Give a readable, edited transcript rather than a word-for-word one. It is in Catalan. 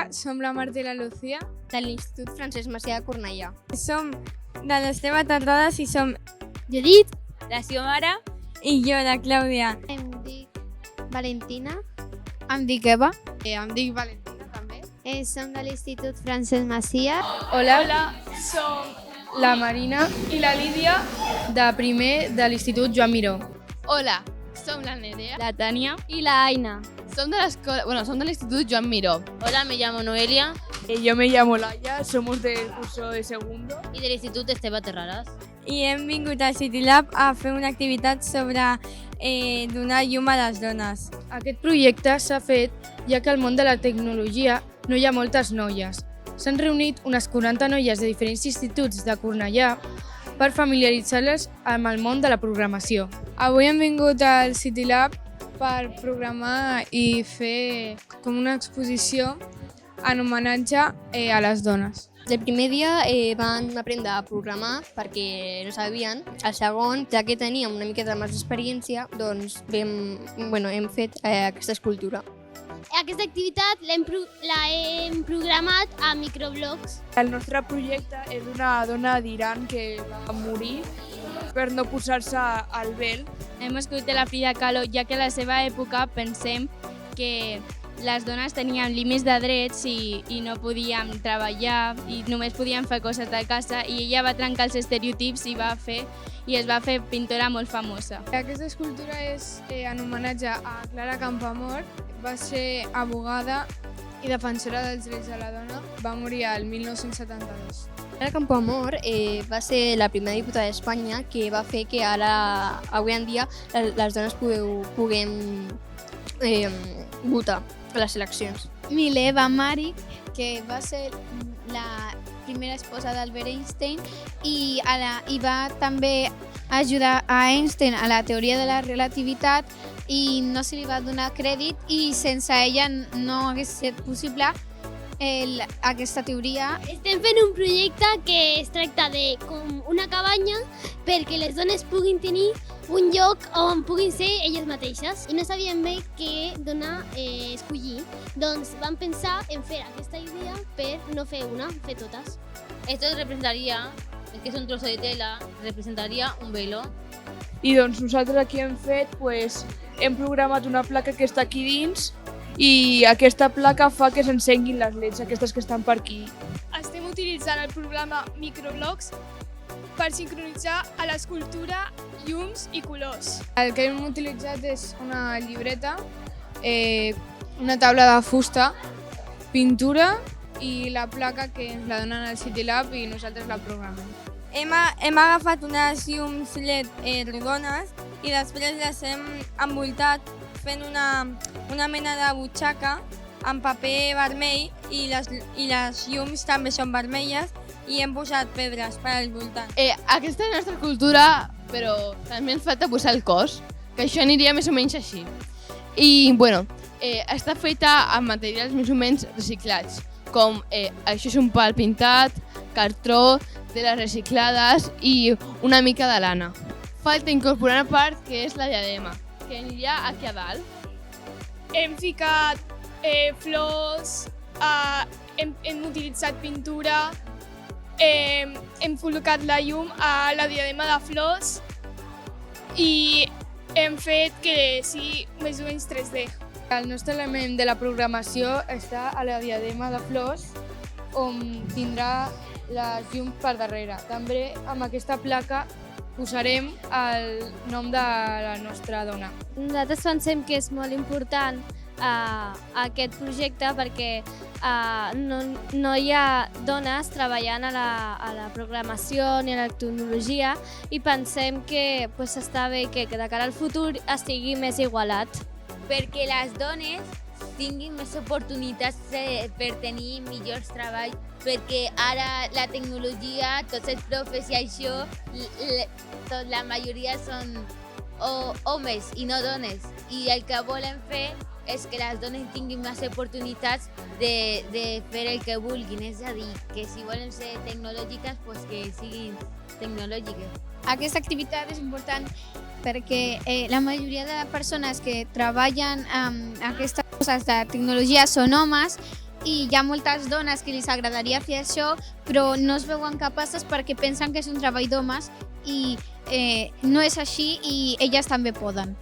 Hola, som la Marta i la Lucía. De l'Institut Francesc Macià de Cornellà. Som de l'Esteve Terrades i som Judit, la Xiomara i jo, la Clàudia. Em dic Valentina. Em dic Eva. Em dic Valentina també. Som de l'Institut Francesc Macià. Hola, som la Marina i la Lídia de primer de l'Institut Joan Miró. Hola, som la Nerea, La Tània i la Aina. som de l'Institut Joan Miró. Hola, me llamo Noelia Yo me llamo Laia, somos del curso de segundo. y del Institut Esteve Terrades. I hem vingut al City Lab a fer una activitat sobre donar llum a les dones. Aquest projecte s'ha fet ja que al món de la tecnologia no hi ha moltes noies. S'han reunit unes 40 noies de diferents instituts de Cornellà per familiaritzar-les amb el món de la programació. Avui hem vingut al City Lab per programar i fer com una exposició en homenatge a les dones. El primer dia van aprendre a programar perquè no sabien. El segon, ja que teníem una miqueta més d'experiència, doncs hem fet aquesta escultura. Aquesta activitat l'hem programat a microblogs. El nostre projecte és una dona d'Iran que va morir per no posar-se al vel. Hem escollit la Frida Kahlo, ja que a la seva època pensem que les dones teníem límits de drets i no podíem treballar i només podíem fer coses de casa, i ella va trencar els estereotips i es va fer pintora molt famosa. Aquesta escultura és en homenatge a Clara Campoamor. Va ser abogada i defensora dels drets de la dona. Va morir el 1972. Clara Campoamor va ser la primera diputada d'Espanya que va fer que ara, avui en dia, les dones puguem votar a les eleccions. Mileva Maric, que va ser la primera esposa d'Albert Einstein i va també ajudar a Einstein a la teoria de la relativitat i no se li va donar crèdit i sense ella no hagués estat possible aquesta teoria. Estem fent un projecte que es tracta de com una cabanya perquè les dones puguin tenir un lloc on puguin ser elles mateixes i no sabien bé què donar escollir. Doncs vam pensar en fer aquesta idea per no fer una, fer totes. Esto representaría, es que es un trozo de tela, representaría un velo. I doncs nosaltres aquí hem fet, hem programat una placa que està aquí dins i aquesta placa fa que s'encenguin les leds, aquestes que estan per aquí. Estem utilitzant el programa Microblogs per sincronitzar a l'escultura llums i colors. El que hem utilitzat és una llibreta, una taula de fusta, pintura i la placa que ens la donen al City Lab i nosaltres la programem. Hem agafat unes llums LED rodones i després les hem envoltat fent una mena de butxaca amb paper vermell i les llums també són vermelles i hem posat pedres per al voltant. Aquesta és la nostra cultura, però també ens falta posar el cos, que això aniria més o menys així. I, està feta amb materials més o menys reciclats, com això és un pal pintat, cartró, teles reciclades i una mica de lana. Falta incorporar una part que és la diadema, que aniria aquí a dalt. Hem ficat flors, hem utilitzat pintura, hem col·locat la llum a la diadema de flors i hem fet que sigui més o menys 3D. El nostre element de la programació està a la diadema de flors, on tindrà les llums per darrere. També amb aquesta placa posarem el nom de la nostra dona. Nosaltres pensem que és molt important aquest projecte perquè no hi ha dones treballant a la programació ni a la tecnologia i pensem que està bé que de cara al futur estigui més igualat. Perquè les dones tinguin més oportunitats per tenir millors treballs, perquè ara la tecnologia, tots els profes i això, la majoria són homes i no dones. I el que volen fer és que les dones tinguin més oportunitats de fer el que vulguin, és a dir, que si volen ser tecnològiques, que siguin tecnològiques. Aquesta activitat és important perquè la majoria de persones que treballen amb aquestes coses de tecnologia són homes i hi ha moltes dones que els agradaria fer això, però no es veuen capaces perquè pensen que és un treball d'homes i no és així i elles també poden.